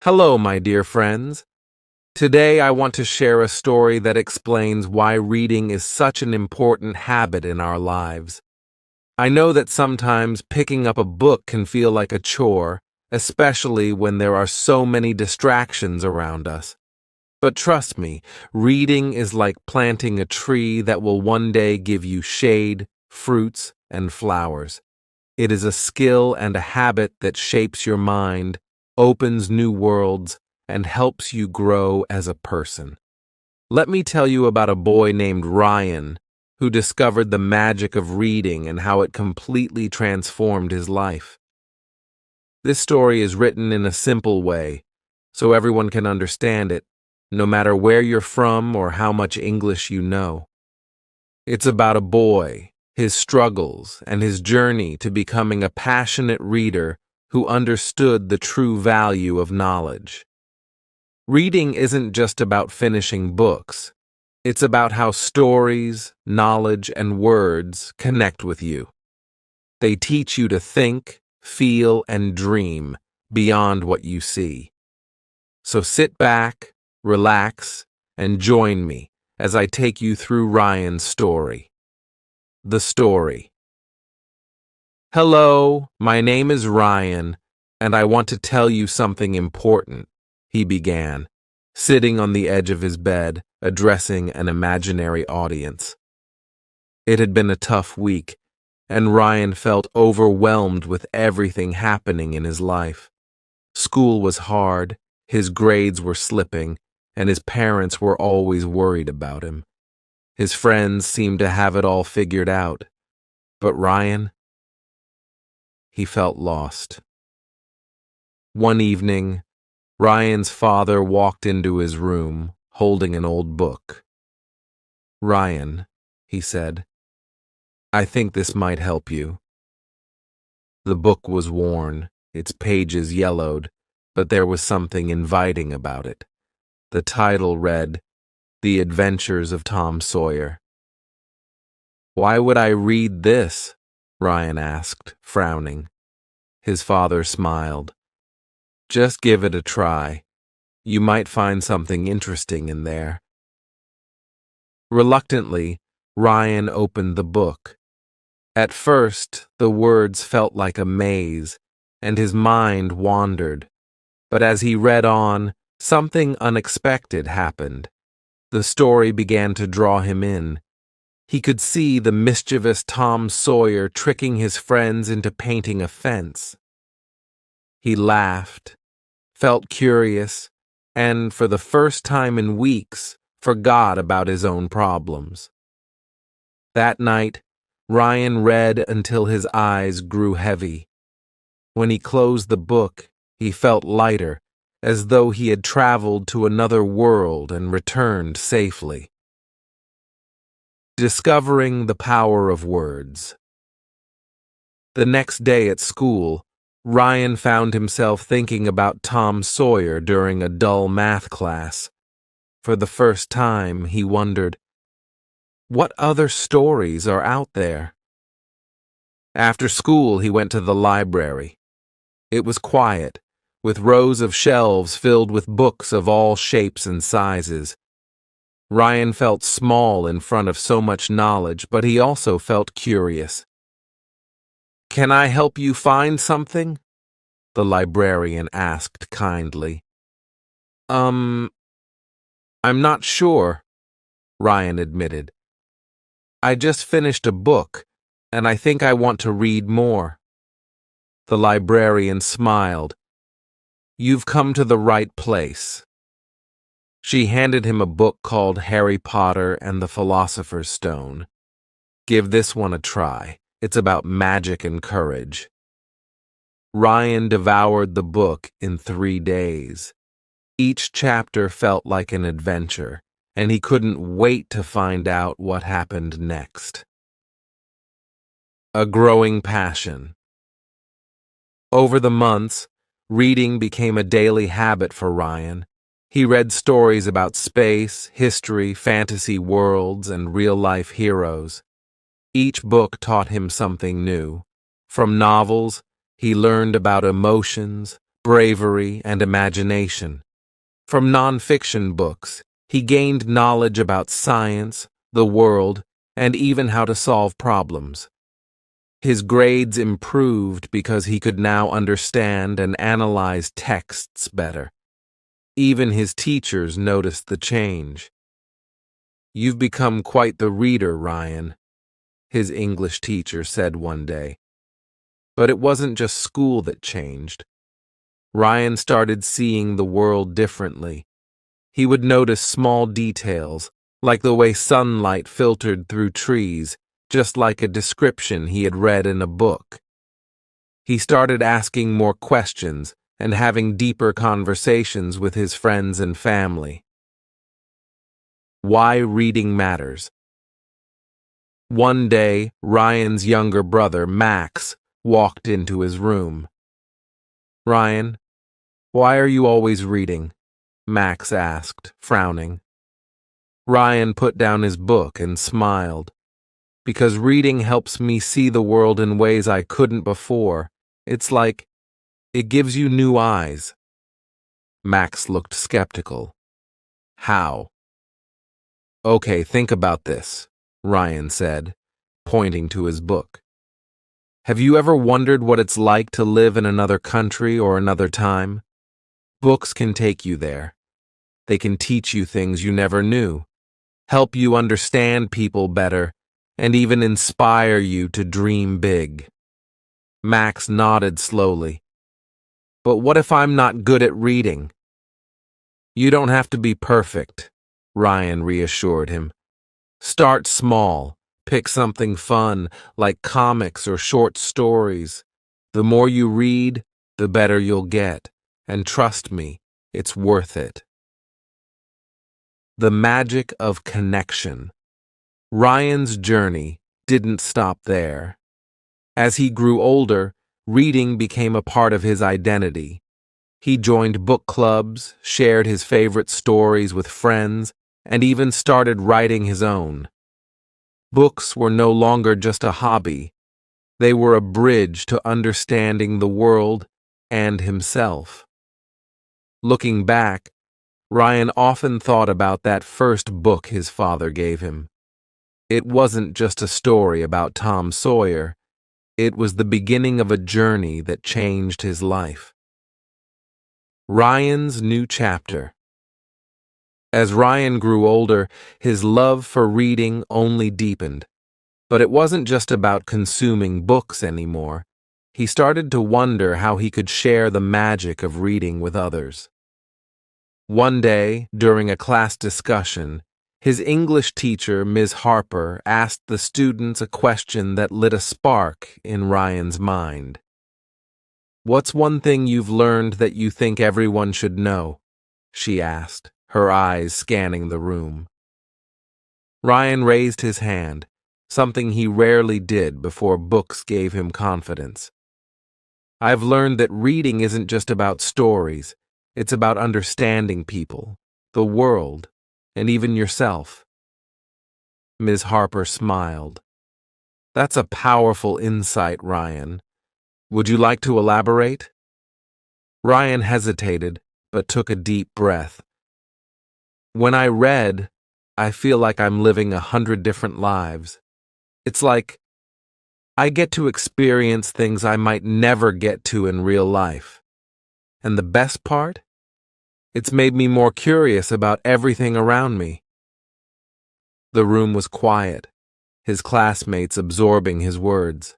Hello, my dear friends. Today I want to share a story that explains why reading is such an important habit in our lives. I know that sometimes picking up a book can feel like a chore, especially when there are so many distractions around us. But trust me, reading is like planting a tree that will one day give you shade, fruits, and flowers. It is a skill and a habit that shapes your mind, opens new worlds, and helps you grow as a person. Let me tell you about a boy named Ryan who discovered the magic of reading and how it completely transformed his life. This story is written in a simple way, so everyone can understand it, no matter where you're from or how much English you know. It's about a boy, his struggles, and his journey to becoming a passionate reader who understood the true value of knowledge. Reading isn't just about finishing books. It's about how stories, knowledge, and words connect with you. They teach you to think, feel, and dream beyond what you see. So sit back, relax, and join me as I take you through Ryan's story. The story. Hello, my name is Ryan, and I want to tell you something important, he began, sitting on the edge of his bed, addressing an imaginary audience. It had been a tough week, and Ryan felt overwhelmed with everything happening in his life. School was hard, his grades were slipping, and his parents were always worried about him. His friends seemed to have it all figured out. But Ryan, he felt lost. One evening, Ryan's father walked into his room, holding an old book. "Ryan," he said, "I think this might help you." The book was worn, its pages yellowed, but there was something inviting about it. The title read, "The Adventures of Tom Sawyer." "Why would I read this?" Ryan asked, frowning. His father smiled. "Just give it a try. You might find something interesting in there." Reluctantly, Ryan opened the book. At first, the words felt like a maze, and his mind wandered. But as he read on, something unexpected happened. The story began to draw him in. He could see the mischievous Tom Sawyer tricking his friends into painting a fence. He laughed, felt curious, and for the first time in weeks, forgot about his own problems. That night, Ryan read until his eyes grew heavy. When he closed the book, he felt lighter, as though he had traveled to another world and returned safely. Discovering the power of words. The next day at school, Ryan found himself thinking about Tom Sawyer during a dull math class. For the first time, he wondered, what other stories are out there? After school, he went to the library. It was quiet, with rows of shelves filled with books of all shapes and sizes. Ryan felt small in front of so much knowledge, but he also felt curious. "Can I help you find something?" the librarian asked kindly. I'm not sure," Ryan admitted. "I just finished a book, and I think I want to read more." The librarian smiled. "You've come to the right place." She handed him a book called Harry Potter and the Philosopher's Stone. "Give this one a try. It's about magic and courage." Ryan devoured the book in 3 days. Each chapter felt like an adventure, and he couldn't wait to find out what happened next. A growing passion. Over the months, reading became a daily habit for Ryan. He read stories about space, history, fantasy worlds, and real-life heroes. Each book taught him something new. From novels, he learned about emotions, bravery, and imagination. From nonfiction books, he gained knowledge about science, the world, and even how to solve problems. His grades improved because he could now understand and analyze texts better. Even his teachers noticed the change. "You've become quite the reader, Ryan," his English teacher said one day. But it wasn't just school that changed. Ryan started seeing the world differently. He would notice small details, like the way sunlight filtered through trees, just like a description he had read in a book. He started asking more questions and having deeper conversations with his friends and family. Why reading matters. One day, Ryan's younger brother, Max, walked into his room. "Ryan, why are you always reading?" Max asked, frowning. Ryan put down his book and smiled. "Because reading helps me see the world in ways I couldn't before. It's like it gives you new eyes." Max looked skeptical. "How?" "Okay, think about this," Ryan said, pointing to his book. "Have you ever wondered what it's like to live in another country or another time? Books can take you there. They can teach you things you never knew, help you understand people better, and even inspire you to dream big." Max nodded slowly. "But what if I'm not good at reading?" "You don't have to be perfect," Ryan reassured him. "Start small. Pick something fun, like comics or short stories. The more you read, the better you'll get. And trust me, it's worth it." The magic of connection. Ryan's journey didn't stop there. As he grew older, reading became a part of his identity. He joined book clubs, shared his favorite stories with friends, and even started writing his own. Books were no longer just a hobby. They were a bridge to understanding the world and himself. Looking back, Ryan often thought about that first book his father gave him. It wasn't just a story about Tom Sawyer. It was the beginning of a journey that changed his life. Ryan's new chapter. As Ryan grew older, his love for reading only deepened. But it wasn't just about consuming books anymore. He started to wonder how he could share the magic of reading with others. One day, during a class discussion, his English teacher, Ms. Harper, asked the students a question that lit a spark in Ryan's mind. "What's one thing you've learned that you think everyone should know?" she asked, her eyes scanning the room. Ryan raised his hand, something he rarely did before books gave him confidence. "I've learned that reading isn't just about stories. It's about understanding people, the world, and even yourself." Ms. Harper smiled. "That's a powerful insight, Ryan. Would you like to elaborate?" Ryan hesitated, but took a deep breath. "When I read, I feel like I'm living 100 different lives. It's like I get to experience things I might never get to in real life. And the best part? It's made me more curious about everything around me." The room was quiet, his classmates absorbing his words.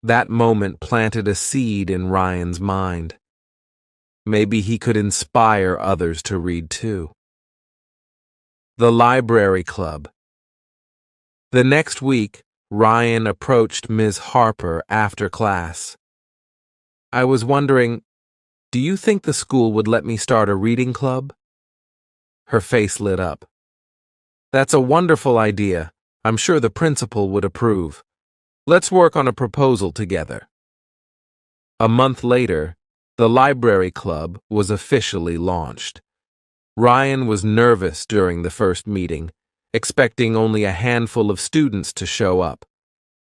That moment planted a seed in Ryan's mind. Maybe he could inspire others to read too. The Library Club. The next week, Ryan approached Ms. Harper after class. "I was wondering, do you think the school would let me start a reading club?" Her face lit up. "That's a wonderful idea. I'm sure the principal would approve. Let's work on a proposal together." A month later, the Library Club was officially launched. Ryan was nervous during the first meeting, expecting only a handful of students to show up.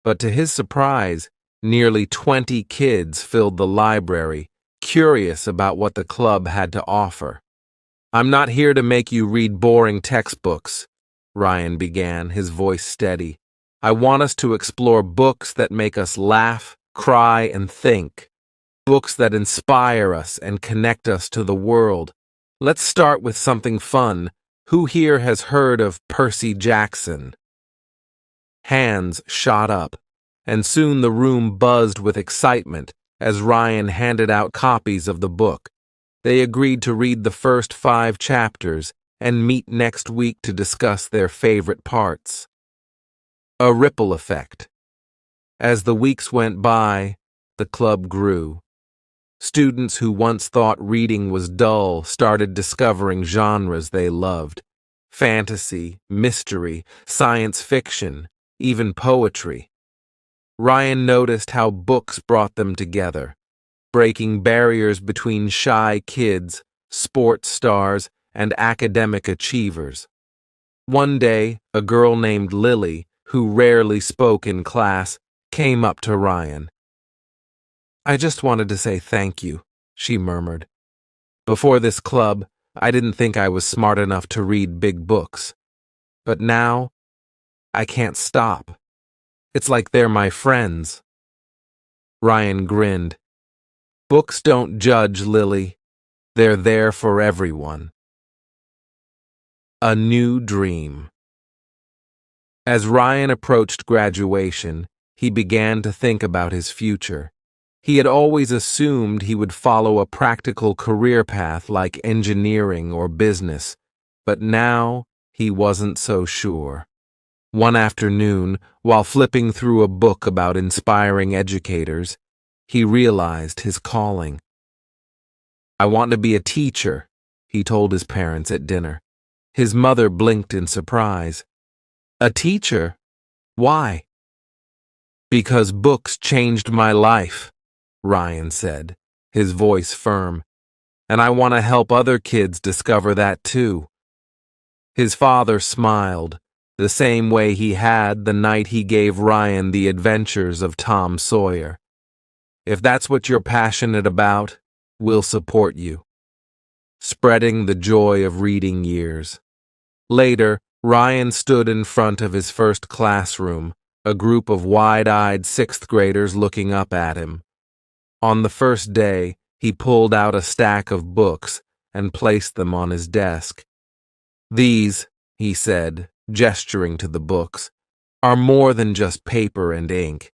But to his surprise, nearly 20 kids filled the library, curious about what the club had to offer. "I'm not here to make you read boring textbooks," Ryan began, his voice steady. "I want us to explore books that make us laugh, cry, and think. Books that inspire us and connect us to the world. Let's start with something fun. Who here has heard of Percy Jackson?" Hands shot up, and soon the room buzzed with excitement as Ryan handed out copies of the book. They agreed to read the first 5 chapters and meet next week to discuss their favorite parts. A ripple effect. As the weeks went by, the club grew. Students who once thought reading was dull started discovering genres they loved: fantasy, mystery, science fiction, even poetry. Ryan noticed how books brought them together, breaking barriers between shy kids, sports stars, and academic achievers. One day, a girl named Lily, who rarely spoke in class, came up to Ryan. "I just wanted to say thank you," she murmured. "Before this club, I didn't think I was smart enough to read big books. But now, I can't stop. It's like they're my friends." Ryan grinned. "Books don't judge, Lily. They're there for everyone." A new dream. As Ryan approached graduation, he began to think about his future. He had always assumed he would follow a practical career path like engineering or business, but now he wasn't so sure. One afternoon, while flipping through a book about inspiring educators, he realized his calling. "I want to be a teacher," he told his parents at dinner. His mother blinked in surprise. "A teacher? Why?" "Because books changed my life," Ryan said, his voice firm. "And I want to help other kids discover that too." His father smiled, the same way he had the night he gave Ryan the adventures of Tom Sawyer. "If that's what you're passionate about, we'll support you." Spreading the joy of reading years. Later, Ryan stood in front of his first classroom, a group of wide-eyed 6th graders looking up at him. On the first day, he pulled out a stack of books and placed them on his desk. "These," he said, gesturing to the books, "are more than just paper and ink.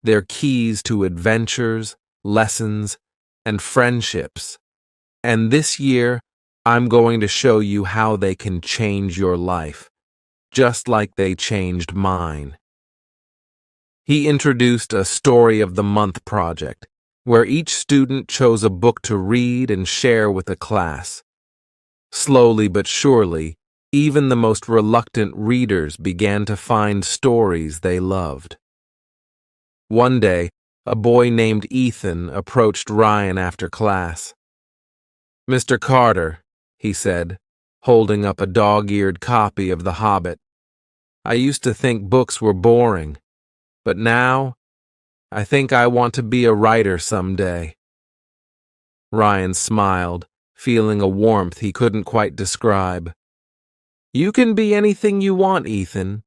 They're keys to adventures, lessons, and friendships. And this year, I'm going to show you how they can change your life, just like they changed mine." He introduced a Story of the Month project, where each student chose a book to read and share with the class. Slowly but surely, even the most reluctant readers began to find stories they loved. One day, a boy named Ethan approached Ryan after class. "Mr. Carter," he said, holding up a dog-eared copy of The Hobbit, "I used to think books were boring, but now I think I want to be a writer someday." Ryan smiled, feeling a warmth he couldn't quite describe. "You can be anything you want, Ethan.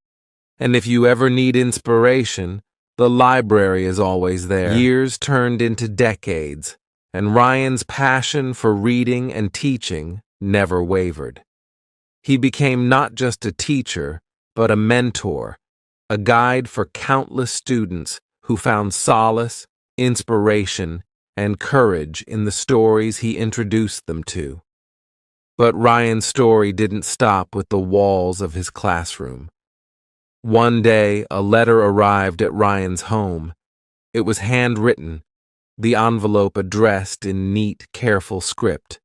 And if you ever need inspiration, the library is always there." Years turned into decades, and Ryan's passion for reading and teaching never wavered. He became not just a teacher, but a mentor, a guide for countless students who found solace, inspiration, and courage in the stories he introduced them to. But Ryan's story didn't stop with the walls of his classroom. One day, a letter arrived at Ryan's home. It was handwritten, the envelope addressed in neat, careful script.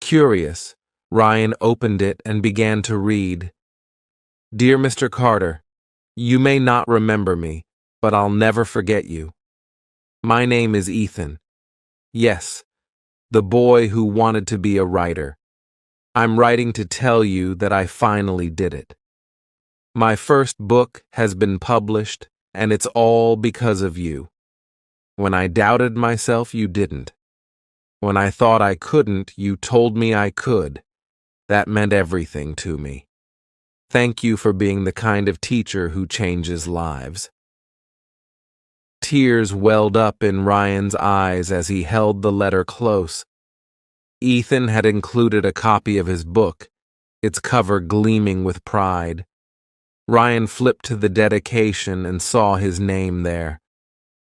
Curious, Ryan opened it and began to read. "Dear Mr. Carter, you may not remember me, but I'll never forget you. My name is Ethan. Yes, the boy who wanted to be a writer. I'm writing to tell you that I finally did it. My first book has been published, and it's all because of you. When I doubted myself, you didn't. When I thought I couldn't, you told me I could. That meant everything to me. Thank you for being the kind of teacher who changes lives." Tears welled up in Ryan's eyes as he held the letter close. Ethan had included a copy of his book, its cover gleaming with pride. Ryan flipped to the dedication and saw his name there.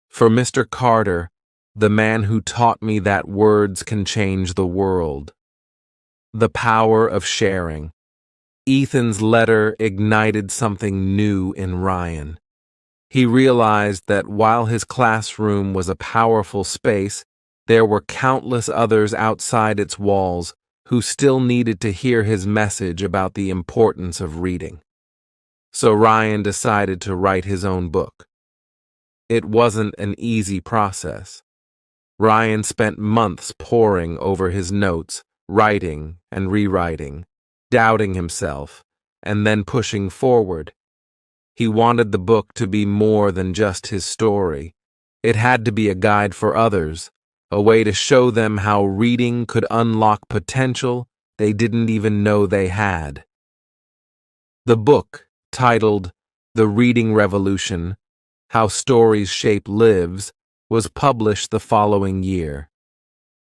"For Mr. Carter, the man who taught me that words can change the world." The power of sharing. Ethan's letter ignited something new in Ryan. He realized that while his classroom was a powerful space, there were countless others outside its walls who still needed to hear his message about the importance of reading. So Ryan decided to write his own book. It wasn't an easy process. Ryan spent months poring over his notes, writing and rewriting, doubting himself, and then pushing forward. He wanted the book to be more than just his story. It had to be a guide for others, a way to show them how reading could unlock potential they didn't even know they had. The book, titled The Reading Revolution: How Stories Shape Lives, was published the following year.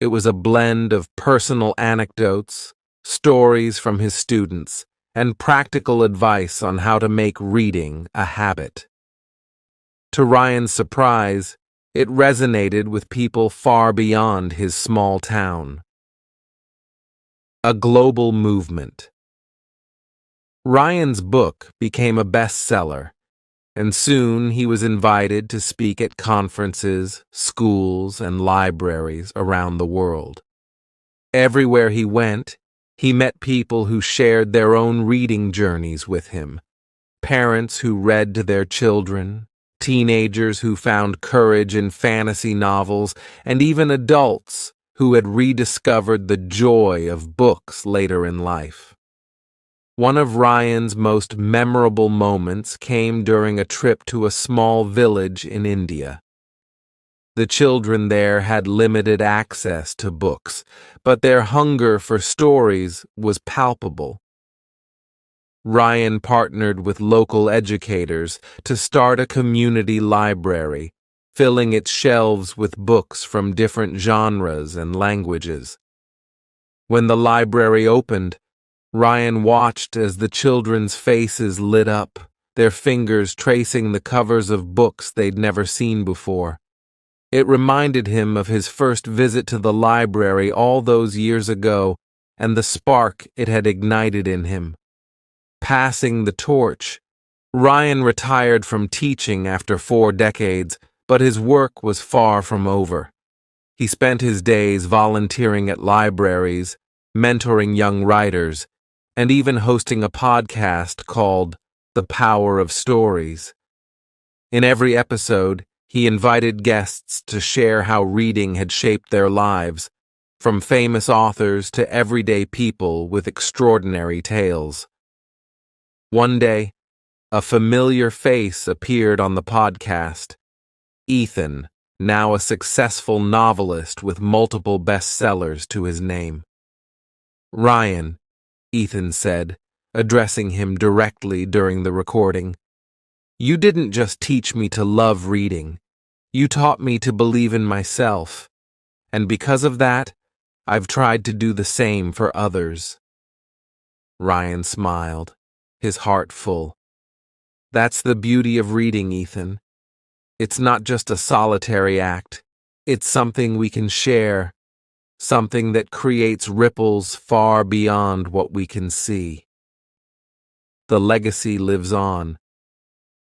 It was a blend of personal anecdotes, stories from his students, and practical advice on how to make reading a habit. To Ryan's surprise, it resonated with people far beyond his small town. A global movement. Ryan's book became a bestseller, and soon he was invited to speak at conferences, schools, and libraries around the world. Everywhere he went, he met people who shared their own reading journeys with him, parents who read to their children, teenagers who found courage in fantasy novels, and even adults who had rediscovered the joy of books later in life. One of Ryan's most memorable moments came during a trip to a small village in India. The children there had limited access to books, but their hunger for stories was palpable. Ryan partnered with local educators to start a community library, filling its shelves with books from different genres and languages. When the library opened, Ryan watched as the children's faces lit up, their fingers tracing the covers of books they'd never seen before. It reminded him of his first visit to the library all those years ago and the spark it had ignited in him. Passing the torch, Ryan retired from teaching after 4 decades, but his work was far from over. He spent his days volunteering at libraries, mentoring young writers, and even hosting a podcast called The Power of Stories. In every episode, he invited guests to share how reading had shaped their lives, from famous authors to everyday people with extraordinary tales. One day, a familiar face appeared on the podcast. Ethan, now a successful novelist with multiple bestsellers to his name. "Ryan," Ethan said, addressing him directly during the recording, "you didn't just teach me to love reading. You taught me to believe in myself. And because of that, I've tried to do the same for others." Ryan smiled, his heart full. "That's the beauty of reading, Ethan. It's not just a solitary act. It's something we can share, something that creates ripples far beyond what we can see." The legacy lives on.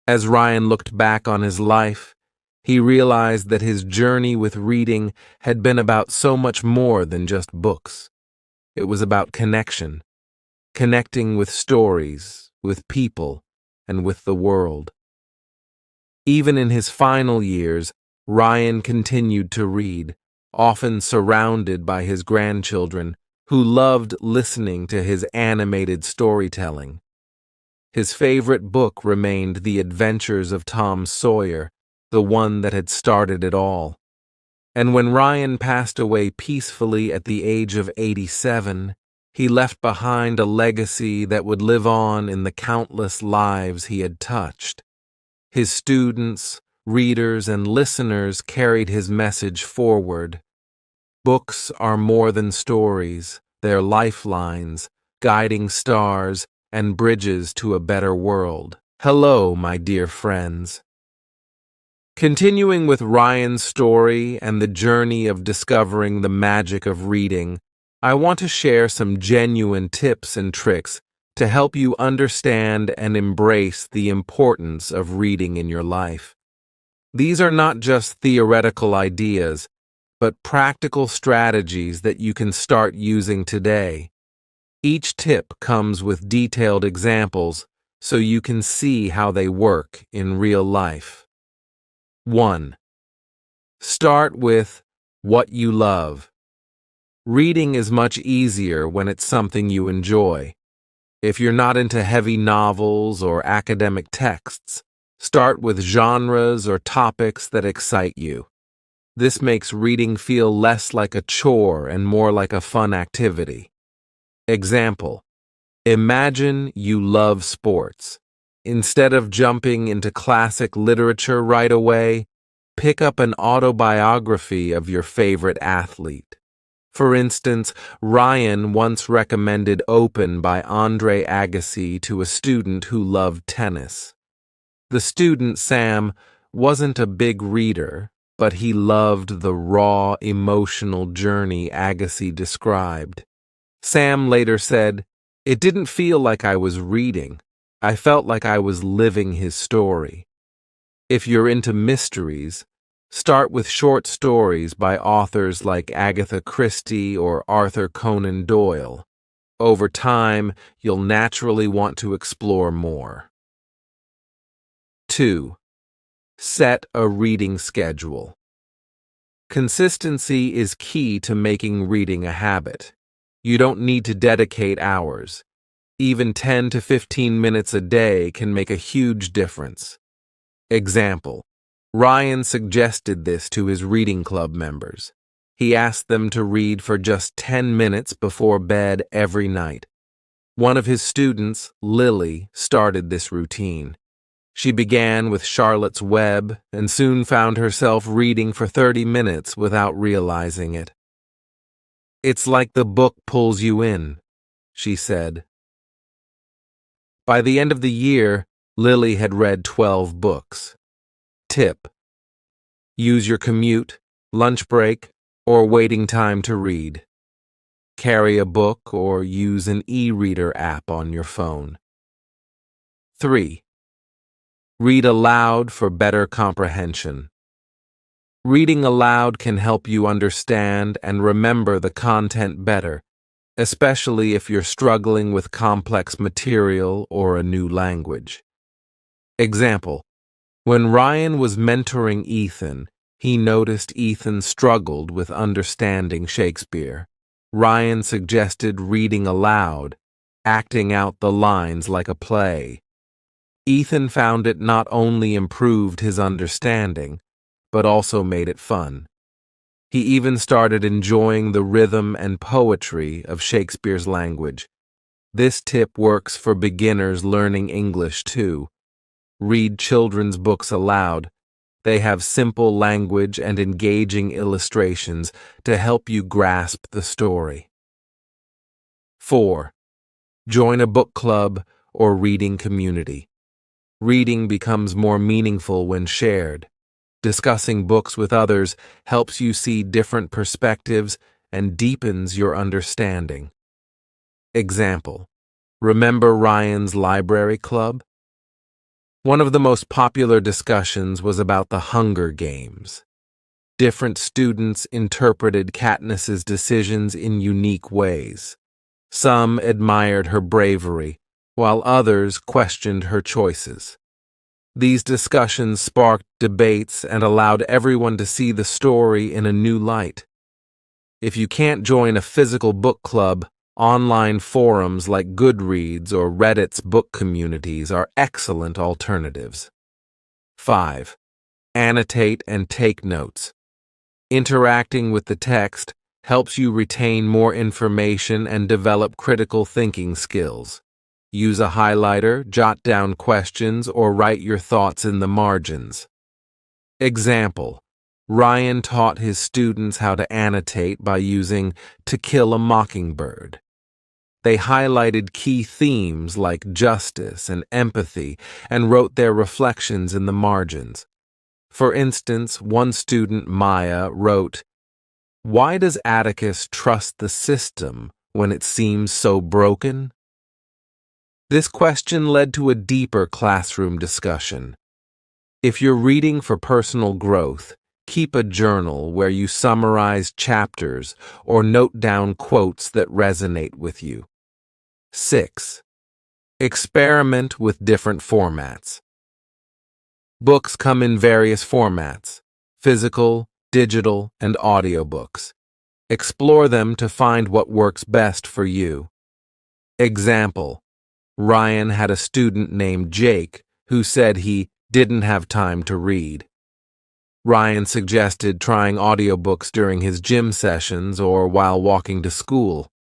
As Ryan looked back on his life, he realized that his journey with reading had been about so much more than just books. It was about connection, connecting with stories, with people, and with the world. Even in his final years, Ryan continued to read, often surrounded by his grandchildren, who loved listening to his animated storytelling. His favorite book remained The Adventures of Tom Sawyer, the one that had started it all. And when Ryan passed away peacefully at the age of 87, he left behind a legacy that would live on in the countless lives he had touched. His students, readers, and listeners carried his message forward. Books are more than stories, they're lifelines, guiding stars, and bridges to a better world. Hello, my dear friends. Continuing with Ryan's story and the journey of discovering the magic of reading, I want to share some genuine tips and tricks to help you understand and embrace the importance of reading in your life. These are not just theoretical ideas, but practical strategies that you can start using today. Each tip comes with detailed examples so you can see how they work in real life. 1. Start with what you love. Reading is much easier when it's something you enjoy. If you're not into heavy novels or academic texts, start with genres or topics that excite you. This makes reading feel less like a chore and more like a fun activity. Example: imagine you love sports. Instead of jumping into classic literature right away, pick up an autobiography of your favorite athlete. For instance, Ryan once recommended Open by Andre Agassi to a student who loved tennis. The student, Sam, wasn't a big reader, but he loved the raw, emotional journey Agassi described. Sam later said, "It didn't feel like I was reading. I felt like I was living his story." If you're into mysteries, start with short stories by authors like Agatha Christie or Arthur Conan Doyle. Over time, you'll naturally want to explore more. 2. Set a reading schedule. Consistency is key to making reading a habit. You don't need to dedicate hours. Even 10 to 15 minutes a day can make a huge difference. Example: Ryan suggested this to his reading club members. He asked them to read for just 10 minutes before bed every night. One of his students, Lily, started this routine. She began with Charlotte's Web and soon found herself reading for 30 minutes without realizing it. "It's like the book pulls you in," she said. By the end of the year, Lily had read 12 books. Tip: use your commute, lunch break, or waiting time to read. Carry a book or use an e-reader app on your phone. 3. Read aloud for better comprehension. Reading aloud can help you understand and remember the content better, especially if you're struggling with complex material or a new language. Example: when Ryan was mentoring Ethan, he noticed Ethan struggled with understanding Shakespeare. Ryan suggested reading aloud, acting out the lines like a play. Ethan found it not only improved his understanding, but also made it fun. He even started enjoying the rhythm and poetry of Shakespeare's language. This tip works for beginners learning English too. Read children's books aloud. They have simple language and engaging illustrations to help you grasp the story. 4. Join a book club or reading community. Reading becomes more meaningful when shared. Discussing books with others helps you see different perspectives and deepens your understanding. Example: remember Ryan's library club? One of the most popular discussions was about the Hunger Games. Different students interpreted Katniss's decisions in unique ways. Some admired her bravery, while others questioned her choices. These discussions sparked debates and allowed everyone to see the story in a new light. If you can't join a physical book club, online forums like Goodreads or Reddit's book communities are excellent alternatives. 5. Annotate and take notes. Interacting with the text helps you retain more information and develop critical thinking skills. Use a highlighter, jot down questions, or write your thoughts in the margins. Example: Ryan taught his students how to annotate by using "To Kill a Mockingbird." They highlighted key themes like justice and empathy and wrote their reflections in the margins. For instance, one student, Maya, wrote, "Why does Atticus trust the system when it seems so broken?" This question led to a deeper classroom discussion. If you're reading for personal growth, keep a journal where you summarize chapters or note down quotes that resonate with you. 6. Experiment with different formats. Books come in various formats: physical, digital, and audiobooks. Explore them to find what works best for you. Example: Ryan had a student named Jake who said he didn't have time to read. Ryan suggested trying audiobooks during his gym sessions or while walking to school.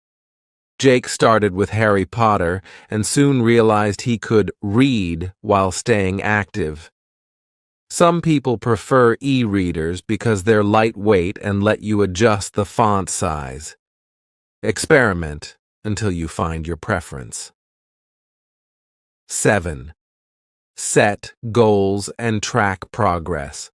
Jake started with Harry Potter and soon realized he could read while staying active. Some people prefer e-readers because they're lightweight and let you adjust the font size. Experiment until you find your preference. 7. Set goals and track progress.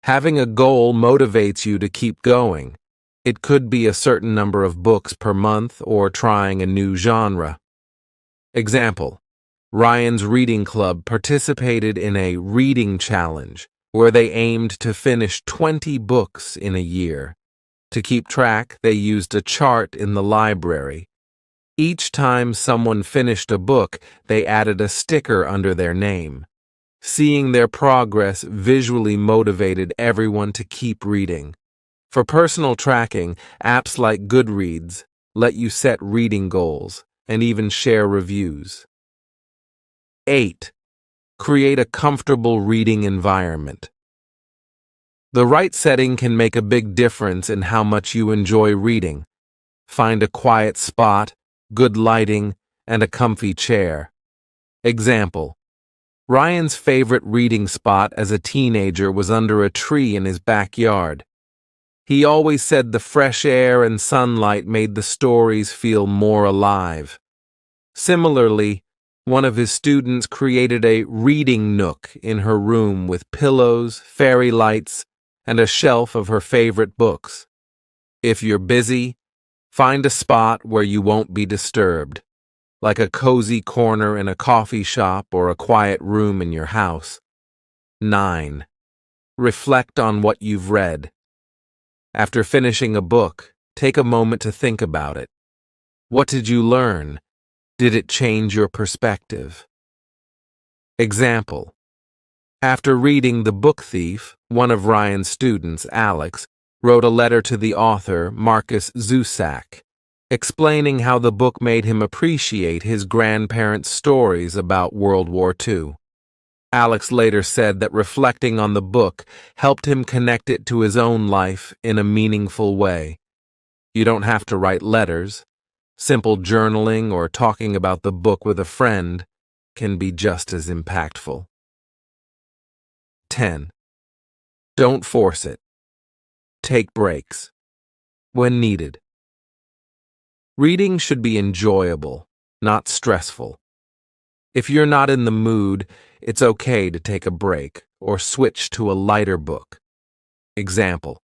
Having a goal motivates you to keep going. It could be a certain number of books per month or trying a new genre. Example: Ryan's reading club participated in a reading challenge where they aimed to finish 20 books in a year. To keep track, they used a chart in the library. Each time someone finished a book, they added a sticker under their name. Seeing their progress visually motivated everyone to keep reading. For personal tracking, apps like Goodreads let you set reading goals and even share reviews. 8. Create a comfortable reading environment. The right setting can make a big difference in how much you enjoy reading. Find a quiet spot, good lighting, and a comfy chair. Example: Ryan's favorite reading spot as a teenager was under a tree in his backyard. He always said the fresh air and sunlight made the stories feel more alive. Similarly, one of his students created a reading nook in her room with pillows, fairy lights, and a shelf of her favorite books. If you're busy, find a spot where you won't be disturbed, like a cozy corner in a coffee shop or a quiet room in your house. 9. Reflect on what you've read. After finishing a book, take a moment to think about it. What did you learn? Did it change your perspective? Example: After reading The Book Thief, one of Ryan's students, Alex, wrote a letter to the author, Marcus Zusak, explaining how the book made him appreciate his grandparents' stories about World War II. Alex later said that reflecting on the book helped him connect it to his own life in a meaningful way. You don't have to write letters. Simple journaling or talking about the book with a friend can be just as impactful. 10. Don't force it. Take breaks when needed. Reading should be enjoyable, not stressful. If you're not in the mood, it's okay to take a break or switch to a lighter book. Example: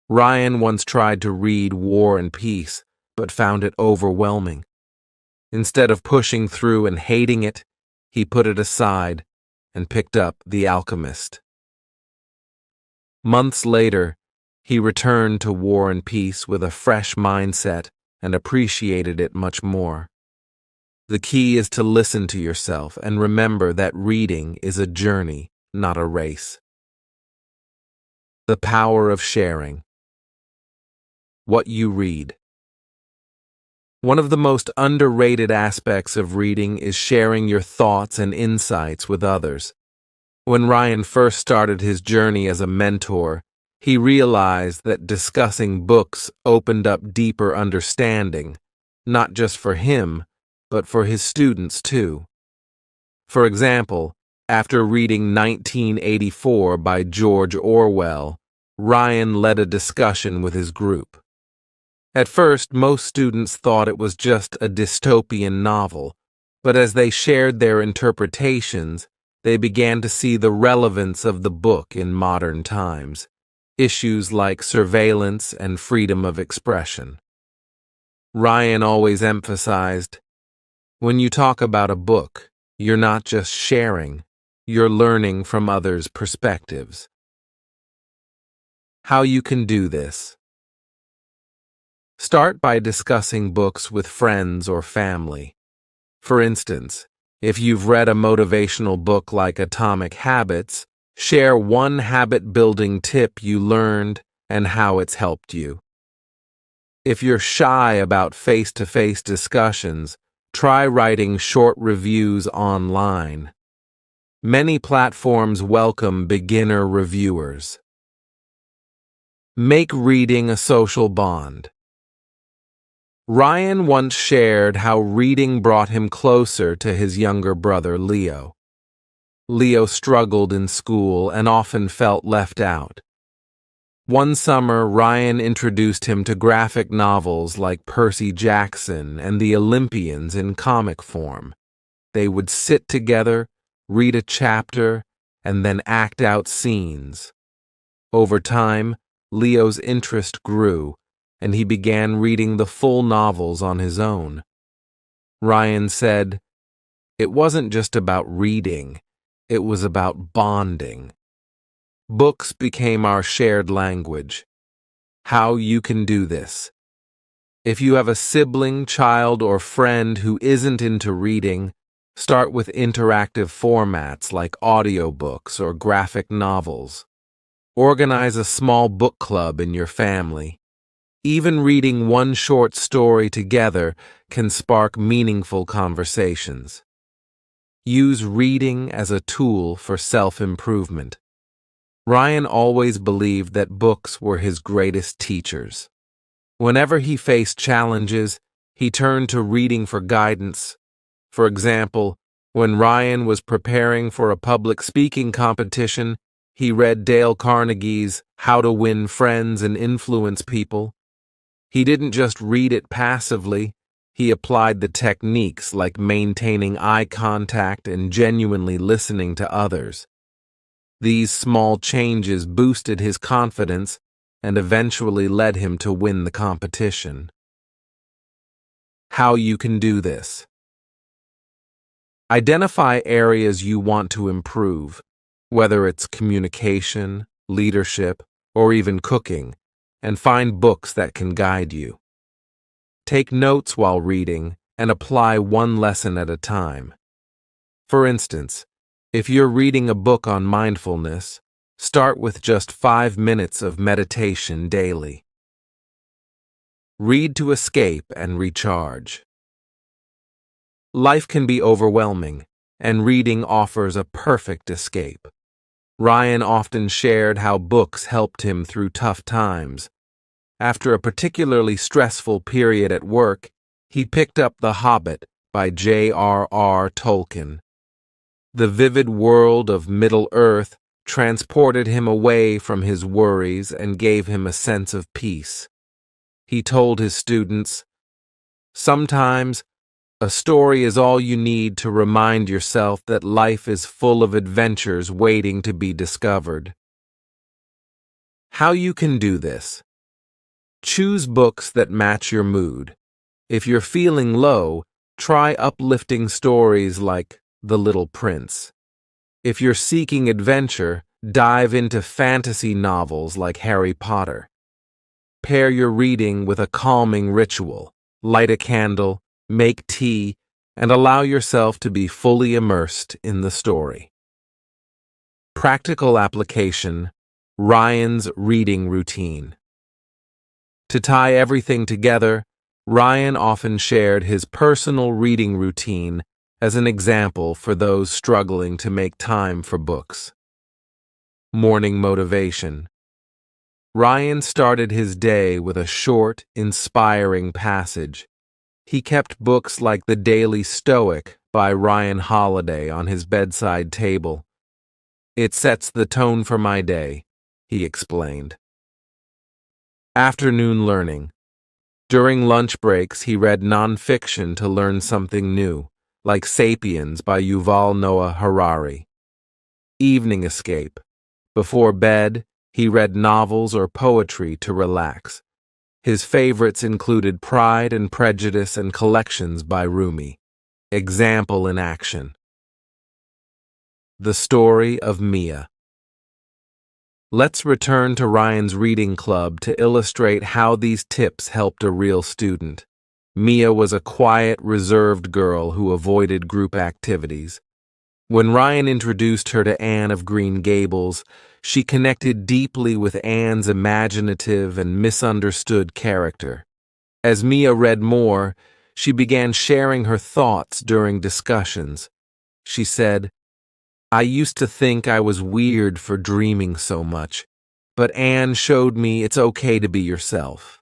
Ryan once tried to read War and Peace, but found it overwhelming. Instead of pushing through and hating it, he put it aside and picked up The Alchemist. Months later, he returned to War and Peace with a fresh mindset and appreciated it much more. The key is to listen to yourself and remember that reading is a journey, not a race. The power of sharing. What you read. One of the most underrated aspects of reading is sharing your thoughts and insights with others. When Ryan first started his journey as a mentor, He realized that discussing books opened up deeper understanding, not just for him, but for his students too. For example, after reading 1984 by George Orwell, Ryan led a discussion with his group. At first, most students thought it was just a dystopian novel, but as they shared their interpretations, they began to see the relevance of the book in modern times, issues like surveillance and freedom of expression. Ryan always emphasized, when you talk about a book, you're not just sharing, you're learning from others' perspectives. How you can do this. Start by discussing books with friends or family. For instance, if you've read a motivational book like Atomic Habits, share one habit-building tip you learned and how it's helped you. If you're shy about face-to-face discussions, try writing short reviews online. Many platforms welcome beginner reviewers. Make reading a social bond. Ryan once shared how reading brought him closer to his younger brother, Leo. Leo struggled in school and often felt left out. One summer, Ryan introduced him to graphic novels like Percy Jackson and the Olympians in comic form. They would sit together, read a chapter, and then act out scenes. Over time, Leo's interest grew, and he began reading the full novels on his own. Ryan said, "It wasn't just about reading, it was about bonding." Books became our shared language. How you can do this. If you have a sibling, child, or friend who isn't into reading, start with interactive formats like audiobooks or graphic novels. Organize a small book club in your family. Even reading one short story together can spark meaningful conversations. Use reading as a tool for self-improvement. Ryan always believed that books were his greatest teachers. Whenever he faced challenges, he turned to reading for guidance. For example, when Ryan was preparing for a public speaking competition, he read Dale Carnegie's How to Win Friends and Influence People. He didn't just read it passively, he applied the techniques like maintaining eye contact and genuinely listening to others. These small changes boosted his confidence and eventually led him to win the competition. How you can do this. Identify areas you want to improve, whether it's communication, leadership, or even cooking, and find books that can guide you. Take notes while reading and apply one lesson at a time. For instance, if you're reading a book on mindfulness, start with just 5 minutes of meditation daily. Read to escape and recharge. Life can be overwhelming, and reading offers a perfect escape. Ryan often shared how books helped him through tough times. After a particularly stressful period at work, he picked up The Hobbit by J.R.R. Tolkien. The vivid world of Middle-earth transported him away from his worries and gave him a sense of peace. He told his students, "Sometimes, a story is all you need to remind yourself that life is full of adventures waiting to be discovered." How you can do this. Choose books that match your mood. If you're feeling low, try uplifting stories like The Little Prince. If you're seeking adventure, dive into fantasy novels like Harry Potter. Pair your reading with a calming ritual. Light a candle, make tea, and allow yourself to be fully immersed in the story. Practical application. Ryan's reading routine. To tie everything together, Ryan often shared his personal reading routine as an example for those struggling to make time for books. Morning motivation. Ryan started his day with a short, inspiring passage. He kept books like The Daily Stoic by Ryan Holiday on his bedside table. "It sets the tone for my day," he explained. Afternoon learning. During lunch breaks, he read nonfiction to learn something new, like Sapiens by Yuval Noah Harari. Evening escape. Before bed, he read novels or poetry to relax. His favorites included Pride and Prejudice and Collections by Rumi. Example in action. The story of Mia. Let's return to Ryan's reading club to illustrate how these tips helped a real student. Mia was a quiet, reserved girl who avoided group activities. When Ryan introduced her to Anne of Green Gables, she connected deeply with Anne's imaginative and misunderstood character. As Mia read more, she began sharing her thoughts during discussions. She said, "I used to think I was weird for dreaming so much, but Anne showed me it's okay to be yourself."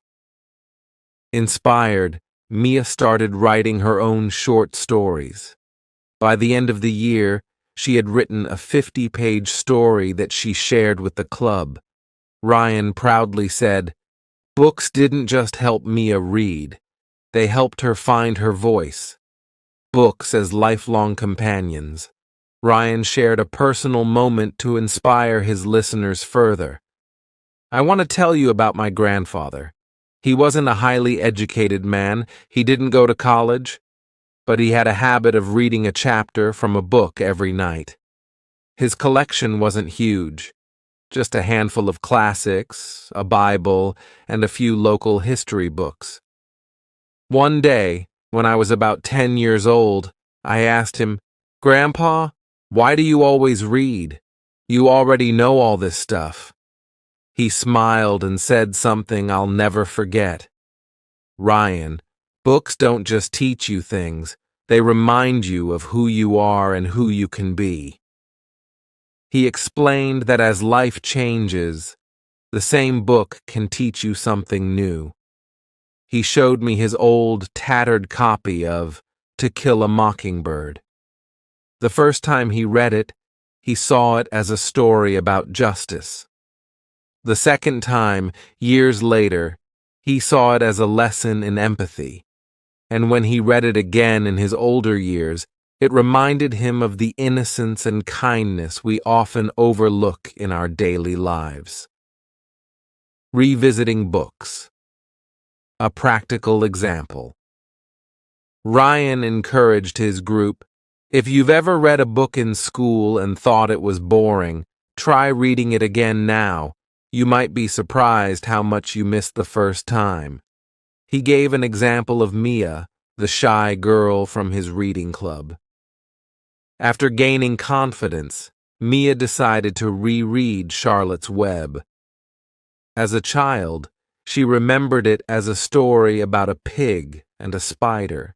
Inspired, Mia started writing her own short stories. By the end of the year, she had written a 50-page story that she shared with the club. Ryan proudly said, "Books didn't just help Mia read, they helped her find her voice." Books as lifelong companions. Ryan shared a personal moment to inspire his listeners further. "I want to tell you about my grandfather. He wasn't a highly educated man, he didn't go to college, but he had a habit of reading a chapter from a book every night. His collection wasn't huge, just a handful of classics, a Bible, and a few local history books. One day, when I was about 10 years old, I asked him, 'Grandpa, why do you always read? You already know all this stuff.' He smiled and said something I'll never forget. 'Ryan, books don't just teach you things, they remind you of who you are and who you can be.' He explained that as life changes, the same book can teach you something new. He showed me his old, tattered copy of To Kill a Mockingbird. The first time he read it, he saw it as a story about justice. The second time, years later, he saw it as a lesson in empathy. And when he read it again in his older years, it reminded him of the innocence and kindness we often overlook in our daily lives. Revisiting books. A practical example. Ryan encouraged his group, "If you've ever read a book in school and thought it was boring, try reading it again now. You might be surprised how much you missed the first time." He gave an example of Mia, the shy girl from his reading club. After gaining confidence, Mia decided to reread Charlotte's Web. As a child, she remembered it as a story about a pig and a spider.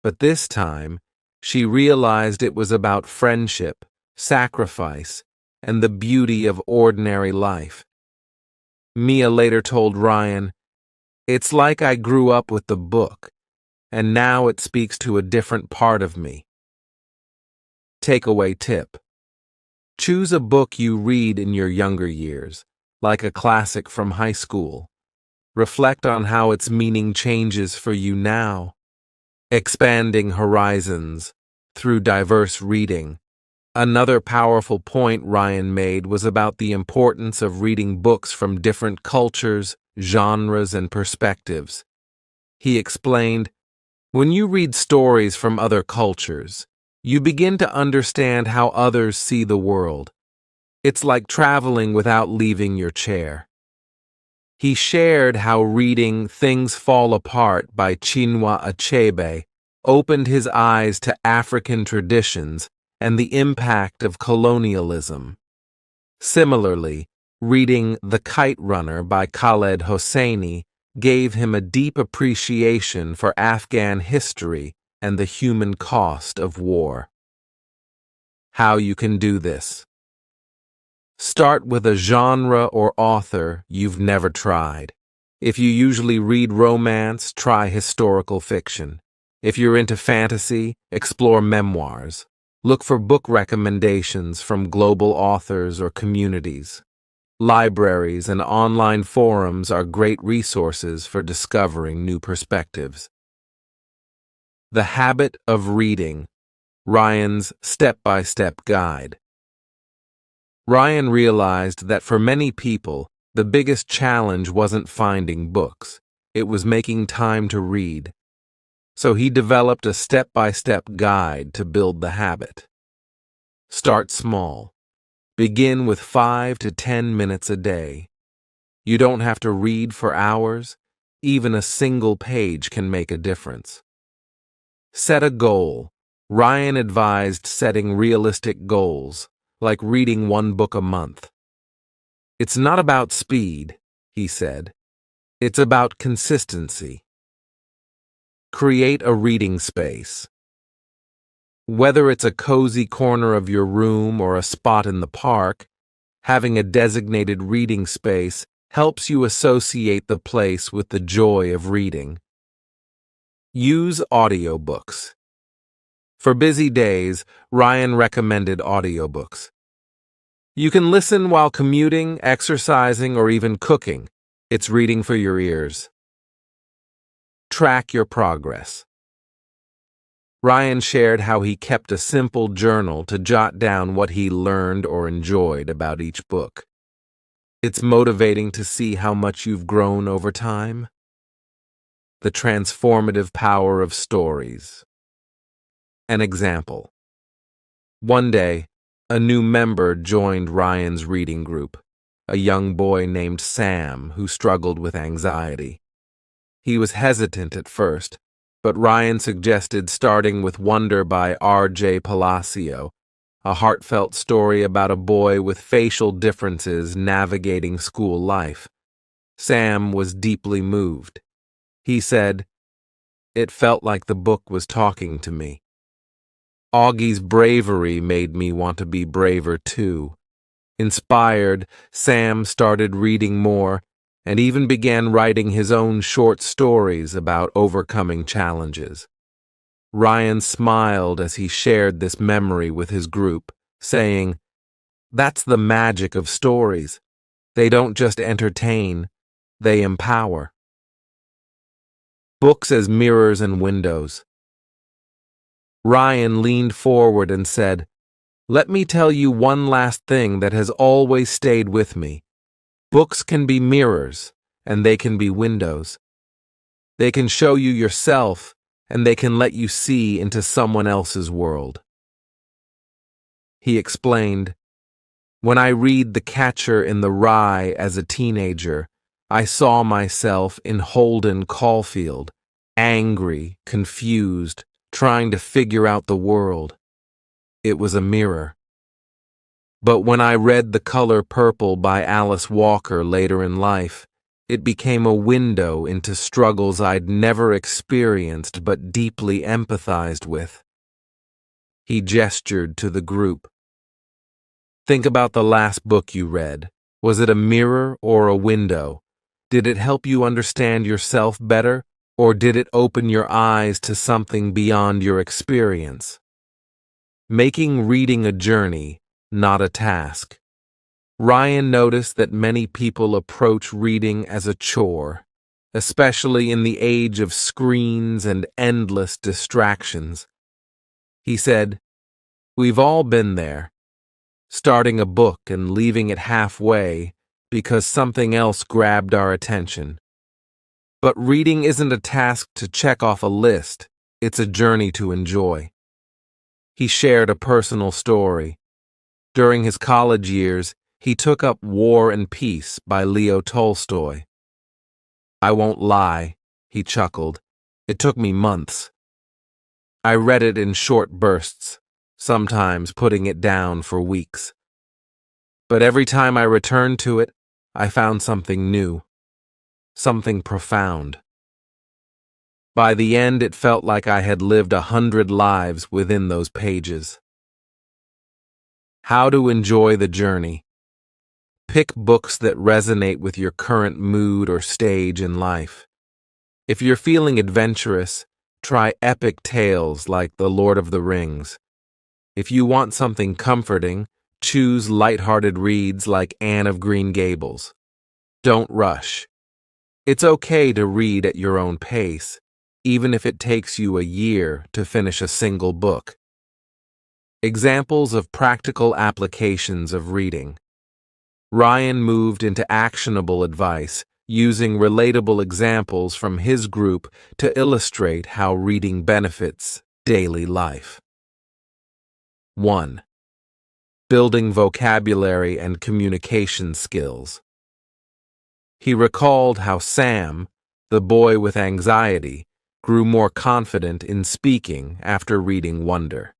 But this time, she realized it was about friendship, sacrifice, and the beauty of ordinary life. Mia later told Ryan, "It's like I grew up with the book, and now it speaks to a different part of me." Takeaway tip. Choose a book you read in your younger years, like a classic from high school. Reflect on how its meaning changes for you now. Expanding horizons through diverse reading. Another powerful point Ryan made was about the importance of reading books from different cultures, genres, and perspectives. He explained, "When you read stories from other cultures, you begin to understand how others see the world. It's like traveling without leaving your chair." He shared how reading Things Fall Apart by Chinua Achebe opened his eyes to African traditions and the impact of colonialism. Similarly, reading The Kite Runner by Khaled Hosseini gave him a deep appreciation for Afghan history and the human cost of war. How you can do this. Start with a genre or author you've never tried. If you usually read romance, try historical fiction. If you're into fantasy, explore memoirs. Look for book recommendations from global authors or communities. Libraries and online forums are great resources for discovering new perspectives. The Habit of Reading, Ryan's Step-by-Step Guide. Ryan realized that for many people, the biggest challenge wasn't finding books. It was making time to read. So he developed a step-by-step guide to build the habit. Start small. Begin with 5 to 10 minutes a day. You don't have to read for hours. Even a single page can make a difference. Set a goal. Ryan advised setting realistic goals, like reading 1 book a month. It's not about speed, he said. It's about consistency. Create a reading space. Whether it's a cozy corner of your room or a spot in the park, having a designated reading space helps you associate the place with the joy of reading. Use audiobooks. For busy days, Ryan recommended audiobooks. You can listen while commuting, exercising, or even cooking. It's reading for your ears. Track your progress. Ryan shared how he kept a simple journal to jot down what he learned or enjoyed about each book. It's motivating to see how much you've grown over time. The transformative power of stories. An example. One day, a new member joined Ryan's reading group, a young boy named Sam who struggled with anxiety. He was hesitant at first, but Ryan suggested starting with Wonder by R.J. Palacio, a heartfelt story about a boy with facial differences navigating school life. Sam was deeply moved. He said, "It felt like the book was talking to me. Augie's bravery made me want to be braver too." Inspired, Sam started reading more and even began writing his own short stories about overcoming challenges. Ryan smiled as he shared this memory with his group, saying, "That's the magic of stories. They don't just entertain, they empower." Books as mirrors and windows. Ryan leaned forward and said, "Let me tell you one last thing that has always stayed with me. Books can be mirrors, and they can be windows. They can show you yourself, and they can let you see into someone else's world." He explained, "When I read The Catcher in the Rye as a teenager, I saw myself in Holden Caulfield, angry, confused, trying to figure out the world. It was a mirror. But when I read The Color Purple by Alice Walker later in life, it became a window into struggles I'd never experienced but deeply empathized with." He gestured to the group. Think about the last book you read. Was it a mirror or a window? Did it help you understand yourself better, or did it open your eyes to something beyond your experience? Making reading a journey, not a task. Ryan noticed that many people approach reading as a chore, especially in the age of screens and endless distractions. He said, "We've all been there, starting a book and leaving it halfway because something else grabbed our attention. But reading isn't a task to check off a list, it's a journey to enjoy." He shared a personal story. During his college years, he took up War and Peace by Leo Tolstoy. "I won't lie," he chuckled. "It took me months. I read it in short bursts, sometimes putting it down for weeks. But every time I returned to it, I found something new, something profound. By the end, it felt like I had lived 100 lives within those pages." How to enjoy the journey. Pick books that resonate with your current mood or stage in life. If you're feeling adventurous, try epic tales like The Lord of the Rings. If you want something comforting, choose lighthearted reads like Anne of Green Gables. Don't rush. It's okay to read at your own pace, even if it takes you a year to finish a single book. Examples of practical applications of reading. Ryan moved into actionable advice, using relatable examples from his group to illustrate how reading benefits daily life. 1. Building vocabulary and communication skills. He recalled how Sam, the boy with anxiety, grew more confident in speaking after reading Wonder.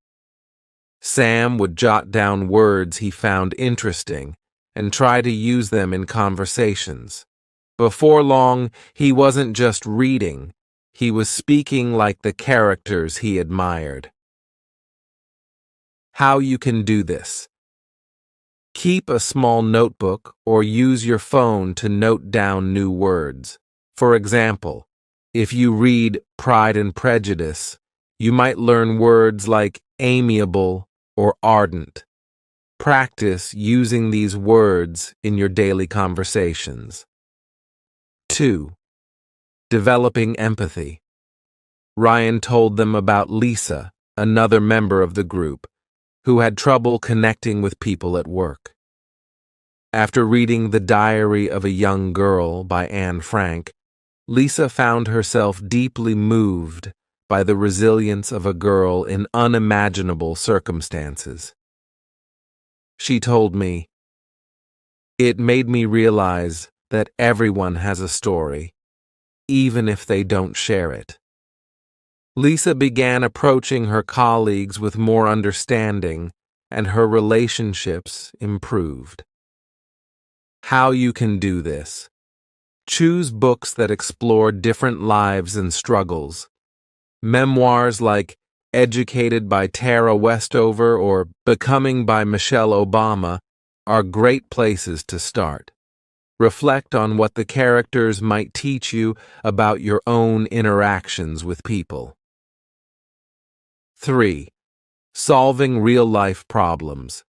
Sam would jot down words he found interesting and try to use them in conversations. Before long, he wasn't just reading, he was speaking like the characters he admired. How you can do this. Keep a small notebook or use your phone to note down new words. For example, if you read Pride and Prejudice, you might learn words like amiable or ardent. Practice using these words in your daily conversations. 2. Developing empathy. Ryan told them about Lisa, another member of the group, who had trouble connecting with people at work. After reading The Diary of a Young Girl by Anne Frank, Lisa found herself deeply moved by the resilience of a girl in unimaginable circumstances. She told me, "It made me realize that everyone has a story, even if they don't share it." Lisa began approaching her colleagues with more understanding, and her relationships improved. How you can do this. Choose books that explore different lives and struggles. Memoirs like Educated by Tara Westover or Becoming by Michelle Obama are great places to start. Reflect on what the characters might teach you about your own interactions with people. 3. Solving real-life problems.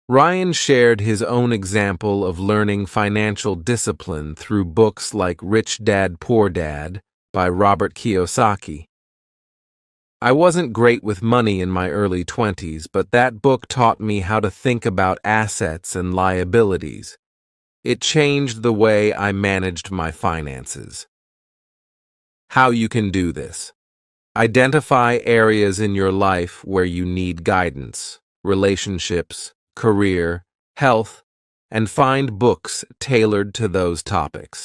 Ryan shared his own example of learning financial discipline through books like Rich Dad, Poor Dad by Robert Kiyosaki. I wasn't great with money in my early 20s, but that book taught me how to think about assets and liabilities. It changed the way I managed my finances. How you can do this. Identify areas in your life where you need guidance, relationships, career, health, and find books tailored to those topics.